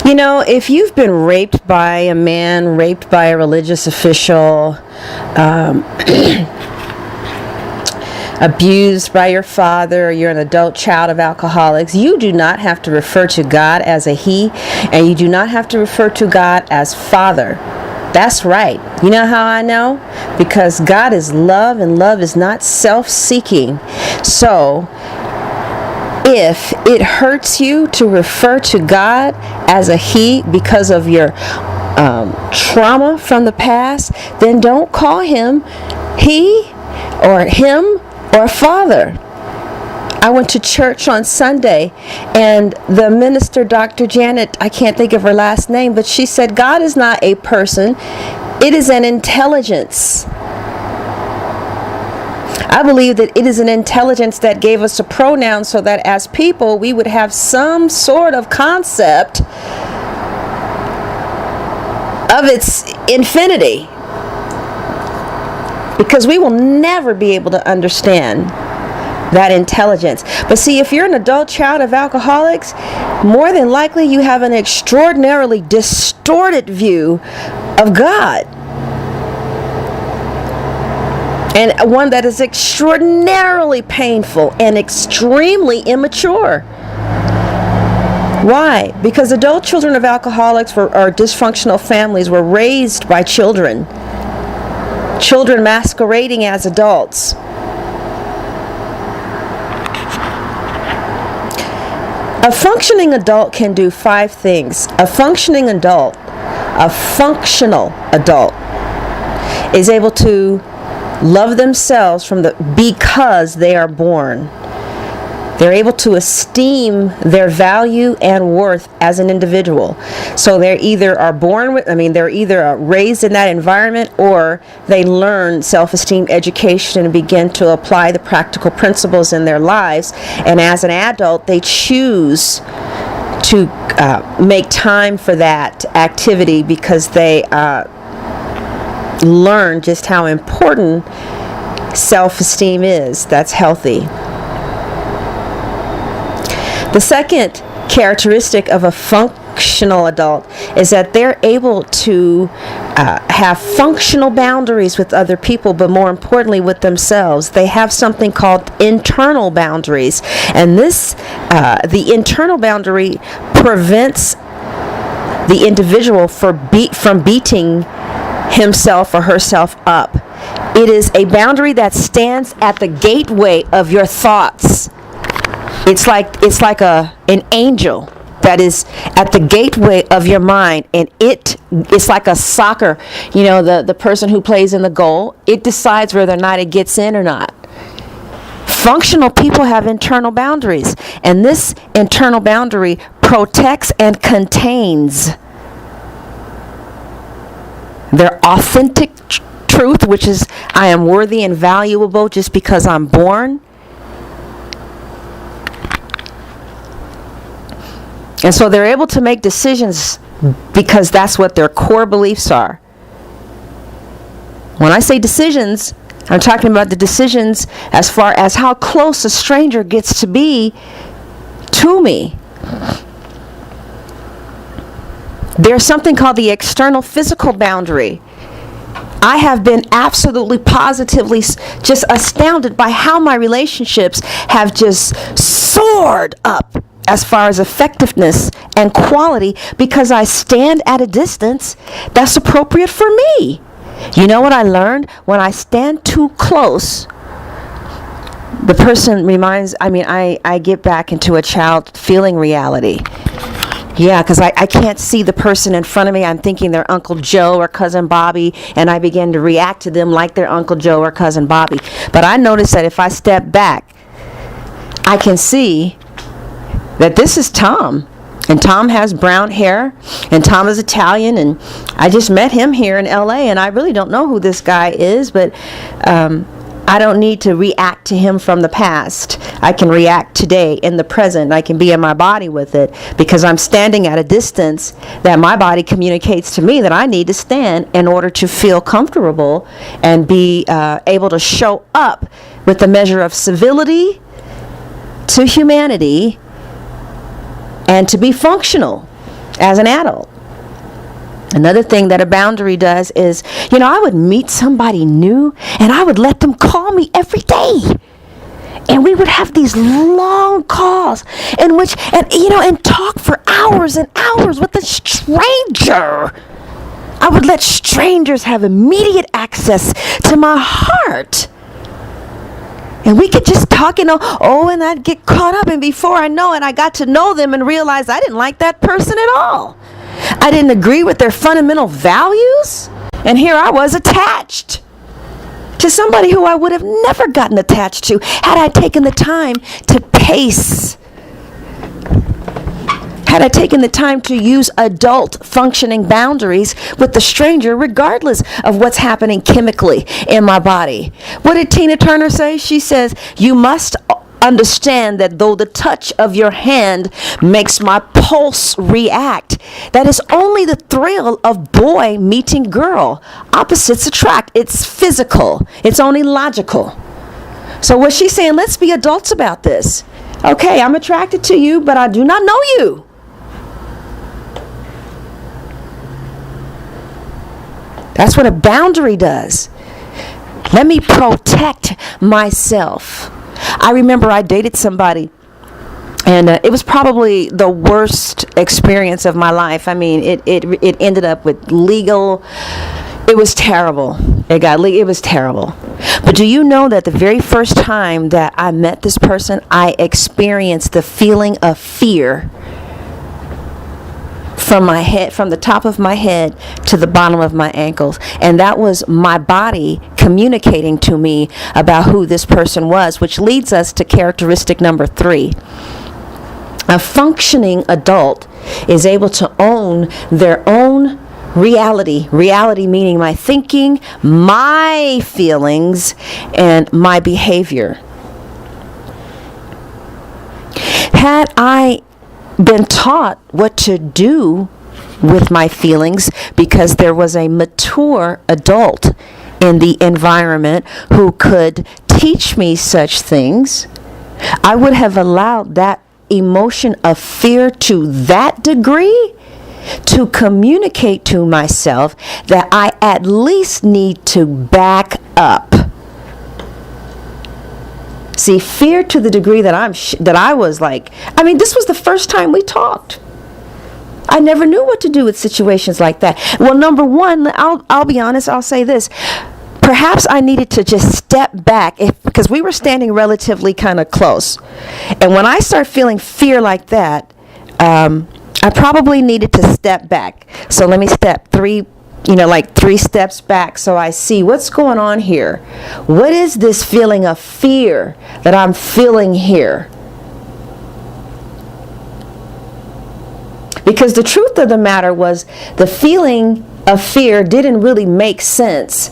You know, if you've been raped by a man, raped by a religious official, abused by your father, or you're an adult child of alcoholics, you do not have to refer to God as a he, and you do not have to refer to God as Father. That's right. You know how I know? Because God is love, and love is not self-seeking. So, if it hurts you to refer to God as a he because of your trauma from the past, then don't call him he or him or Father. I went to church on Sunday, and the minister, Dr. Janet, I can't think of her last name, but she said, God is not a person, it is an intelligence. I believe that it is an intelligence that gave us a pronoun so that as people we would have some sort of concept of its infinity. Because we will never be able to understand that intelligence. But see, if you're an adult child of alcoholics, more than likely you have an extraordinarily distorted view of God. And one that is extraordinarily painful and extremely immature. Why? Because adult children of alcoholics or dysfunctional families were raised by children. Children masquerading as adults. A functioning adult can do 5 things. A functional adult, is able to love themselves because they are born. They're able to esteem their value and worth as an individual. So they're either raised in that environment, or they learn self-esteem education and begin to apply the practical principles in their lives. And as an adult, they choose to make time for that activity because they learn just how important self-esteem is. That's healthy. The second characteristic of a functional adult is that they're able to have functional boundaries with other people, but more importantly with themselves. They have something called internal boundaries, and the internal boundary prevents the individual from beating himself or herself up. It is a boundary that stands at the gateway of your thoughts. It's like an angel that is at the gateway of your mind, and it's like a soccer, the person who plays in the goal, it decides whether or not it gets in or not. Functional people have internal boundaries, and this internal boundary protects and contains their authentic truth, which is, I am worthy and valuable just because I'm born. And so they're able to make decisions because that's what their core beliefs are. When I say decisions, I'm talking about the decisions as far as how close a stranger gets to be to me. There's something called the external physical boundary. I have been absolutely positively just astounded by how my relationships have just soared up as far as effectiveness and quality because I stand at a distance that's appropriate for me. You know what I learned? When I stand too close, the person I get back into a child feeling reality. Yeah, because I can't see the person in front of me. I'm thinking they're Uncle Joe or Cousin Bobby, and I begin to react to them like they're Uncle Joe or Cousin Bobby. But I notice that if I step back, I can see that this is Tom, and Tom has brown hair, and Tom is Italian, and I just met him here in LA, and I really don't know who this guy is, but I don't need to react to him from the past. I can react today in the present. I can be in my body with it because I'm standing at a distance that my body communicates to me that I need to stand in order to feel comfortable and be able to show up with a measure of civility to humanity and to be functional. as an adult. Another thing that a boundary does is, I would meet somebody new and I would let them call me every day. And we would have these long calls and talk for hours and hours with a stranger. I would let strangers have immediate access to my heart. And we could just talk, and I'd get caught up. And before I know it, I got to know them and realized I didn't like that person at all. I didn't agree with their fundamental values. And here I was attached to somebody who I would have never gotten attached to had I taken the time to pace. Had I taken the time to use adult functioning boundaries with the stranger, regardless of what's happening chemically in my body. What did Tina Turner say? She says, "You must understand that though the touch of your hand makes my pulse react, that is only the thrill of boy meeting girl. Opposites attract. It's physical. It's only logical." So what she's saying, let's be adults about this. Okay, I'm attracted to you, but I do not know you. That's what a boundary does. Let me protect myself. I remember I dated somebody, and it was probably the worst experience of my life. I mean, it ended up with legal. It was terrible. It was terrible. But do you know that the very first time that I met this person, I experienced the feeling of fear from the top of my head to the bottom of my ankles. And that was my body communicating to me about who this person was, which leads us to characteristic number 3. A functioning adult is able to own their own reality. Reality meaning my thinking, my feelings, and my behavior. Had I been taught what to do with my feelings because there was a mature adult in the environment who could teach me such things, I would have allowed that emotion of fear to that degree to communicate to myself that I at least need to back up. See, fear to the degree that I was like, this was the first time we talked. I never knew what to do with situations like that. Well, number one, I'll be honest, I'll say this. Perhaps I needed to just step back because we were standing relatively kind of close. And when I start feeling fear like that, I probably needed to step back. So let me step 3 steps back so I see what's going on here. What is this feeling of fear that I'm feeling here? Because the truth of the matter was the feeling of fear didn't really make sense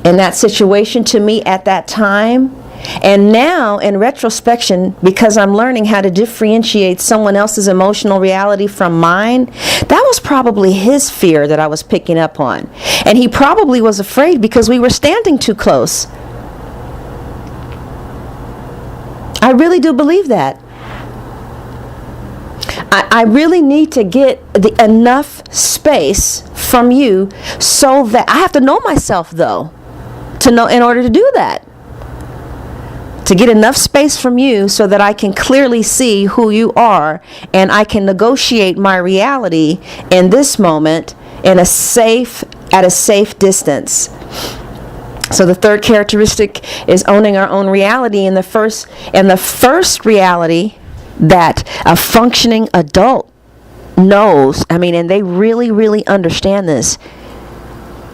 in that situation to me at that time. And now, in retrospection, because I'm learning how to differentiate someone else's emotional reality from mine, that was probably his fear that I was picking up on. And he probably was afraid because we were standing too close. I really do believe that. I really need to get enough space from you so that I have to know myself, though, to know in order to do that. To get enough space from you so that I can clearly see who you are and I can negotiate my reality in this moment at a safe distance. So the third characteristic is owning our own reality. And the first reality that a functioning adult knows, and they really, really understand this.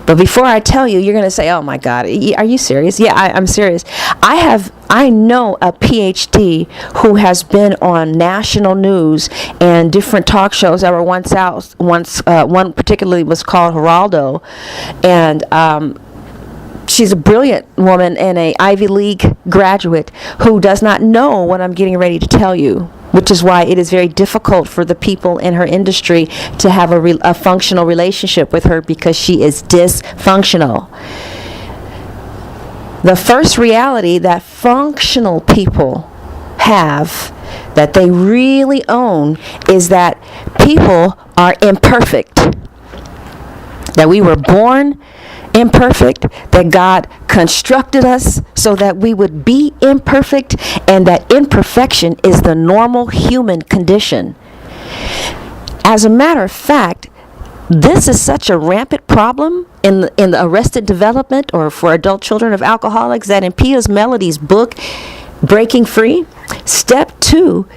But before I tell you, you're going to say, "Oh my God, are you serious?" Yeah, I'm serious. I know a PhD who has been on national news and different talk shows that were once out. One particularly was called Geraldo, and she's a brilliant woman and a Ivy League graduate who does not know what I'm getting ready to tell you, which is why it is very difficult for the people in her industry to have a functional relationship with her because she is dysfunctional. The first reality that functional people have that they really own is that people are imperfect. That we were born imperfect, that God constructed us so that we would be imperfect, and that imperfection is the normal human condition. As a matter of fact, this is such a rampant problem in the arrested development or for adult children of alcoholics that in Pia Mellody's book, Breaking Free, step 2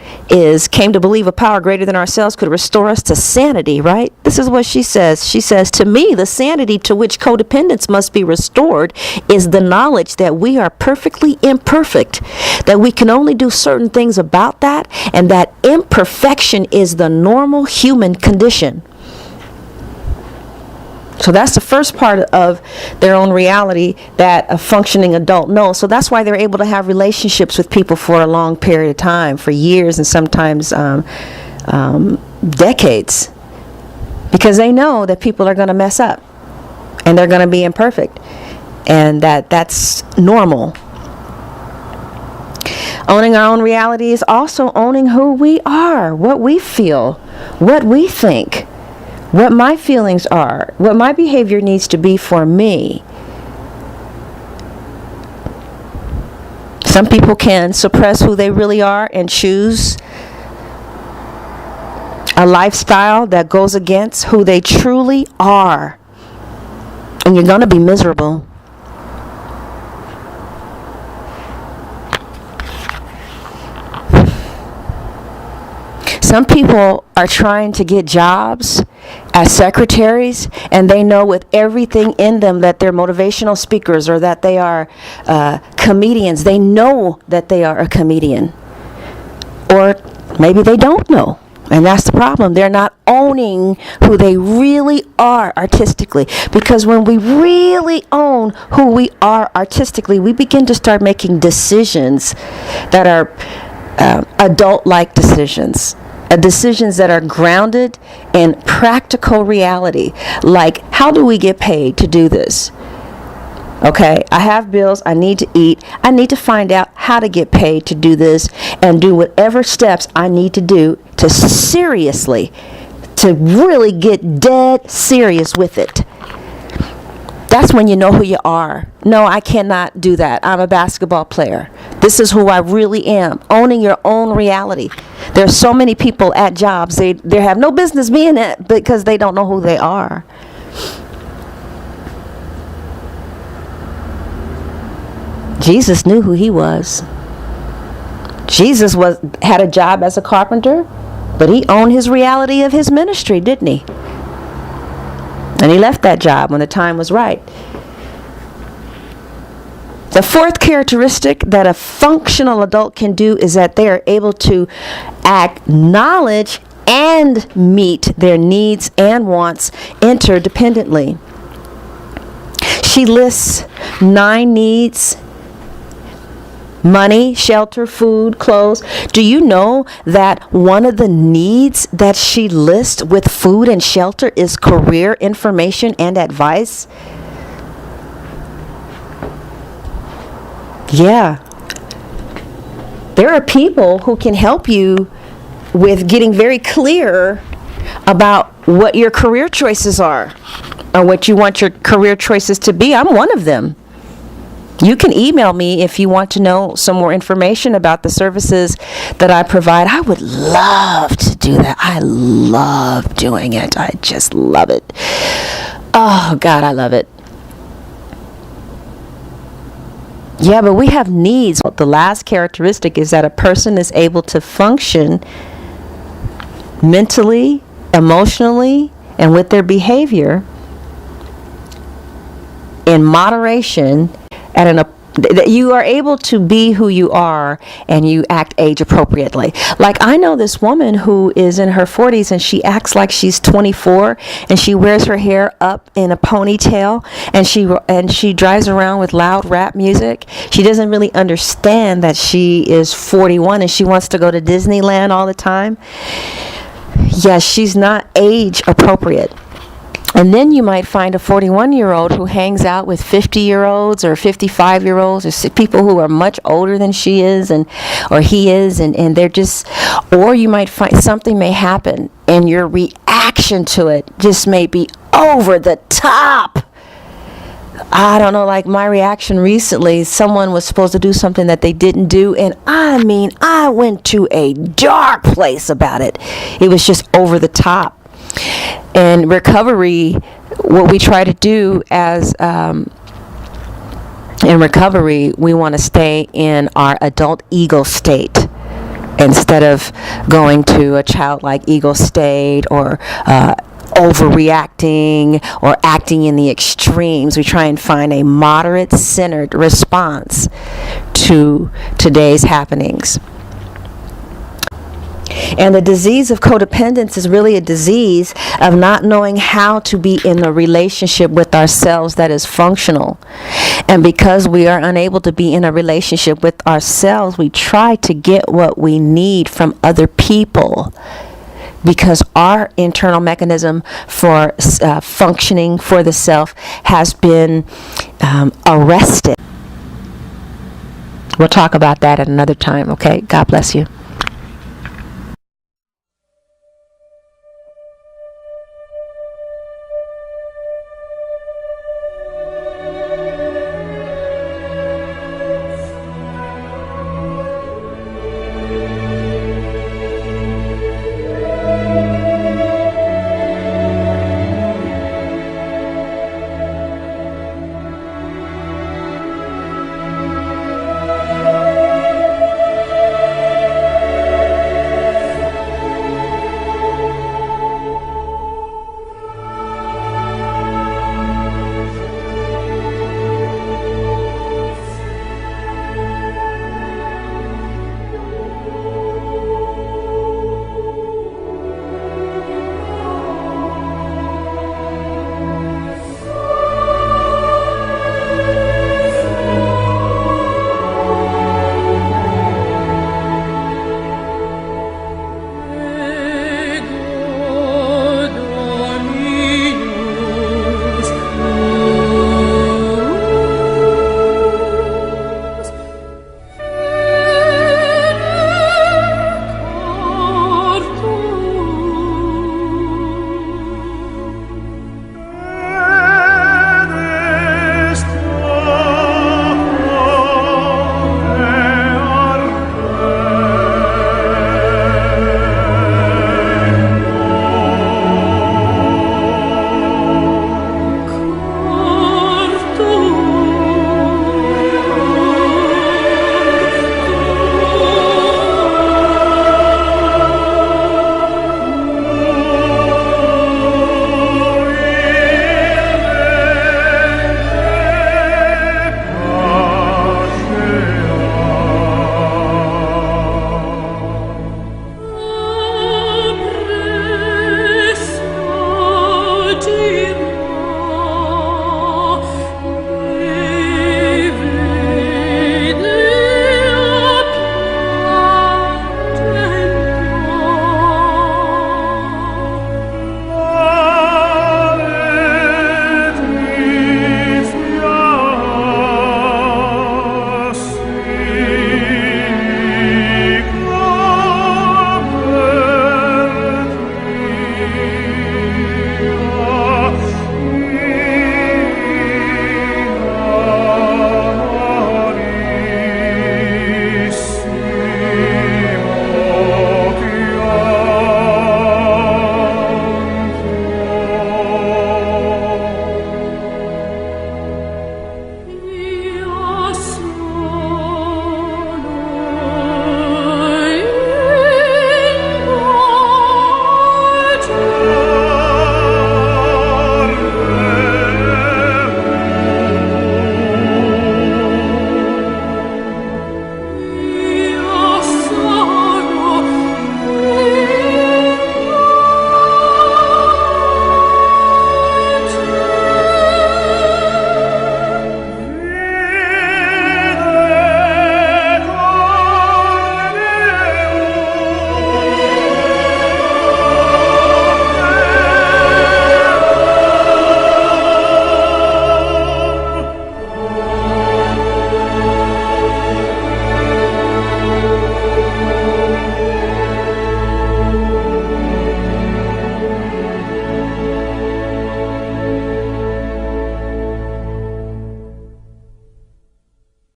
came to believe a power greater than ourselves could restore us to sanity, right? This is what she says. She says, to me, the sanity to which codependence must be restored is the knowledge that we are perfectly imperfect, that we can only do certain things about that, and that imperfection is the normal human condition. So that's the first part of their own reality that a functioning adult knows. So that's why they're able to have relationships with people for a long period of time, for years and sometimes decades. Because they know that people are going to mess up and they're going to be imperfect. And that's normal. Owning our own reality is also owning who we are, what we feel, what we think, what my feelings are, what my behavior needs to be for me. Some people can suppress who they really are and choose a lifestyle that goes against who they truly are. And you're going to be miserable. Some people are trying to get jobs as secretaries, and they know with everything in them that they're motivational speakers or that they are comedians. They know that they are a comedian. Or maybe they don't know. And that's the problem. They're not owning who they really are artistically. Because when we really own who we are artistically, we begin to start making decisions that are adult-like decisions. Decisions that are grounded in practical reality. Like, how do we get paid to do this? Okay, I have bills, I need to eat, I need to find out how to get paid to do this and do whatever steps I need to do to really get dead serious with it. That's when you know who you are. No, I cannot do that. I'm a basketball player. This is who I really am. Owning your own reality. There's so many people at jobs, they have no business being it because they don't know who they are. Jesus knew who he was. Jesus had a job as a carpenter, but he owned his reality of his ministry, didn't he? And he left that job when the time was right. The fourth characteristic that a functional adult can do is that they are able to acknowledge and meet their needs and wants interdependently. She lists 9 needs: money, shelter, food, clothes. Do you know that one of the needs that she lists with food and shelter is career information and advice? Yeah. There are people who can help you with getting very clear about what your career choices are or what you want your career choices to be. I'm one of them. You can email me if you want to know some more information about the services that I provide. I would love to do that. I love doing it. I just love it. Oh, God, I love it. Yeah, but we have needs. The last characteristic is that a person is able to function mentally, emotionally, and with their behavior in moderation that you are able to be who you are and you act age appropriately. Like, I know this woman who is in her 40s and she acts like she's 24 and she wears her hair up in a ponytail and she drives around with loud rap music. She doesn't really understand that she is 41 and she wants to go to Disneyland all the time. Yes, she's not age appropriate. And then you might find a 41-year-old who hangs out with 50-year-olds or 55-year-olds or people who are much older than she is or he is, and they're just, or you might find something may happen and your reaction to it just may be over the top. I don't know, like my reaction recently, someone was supposed to do something that they didn't do, and I mean, I went to a dark place about it. It was just over the top. And recovery, what we try to do as in recovery, we want to stay in our adult ego state instead of going to a childlike ego state or overreacting or acting in the extremes. We try and find a moderate, centered response to today's happenings. And the disease of codependence is really a disease of not knowing how to be in a relationship with ourselves that is functional. And because we are unable to be in a relationship with ourselves, we try to get what we need from other people, because our internal mechanism for functioning for the self has been arrested. We'll talk about that at another time, okay? God bless you.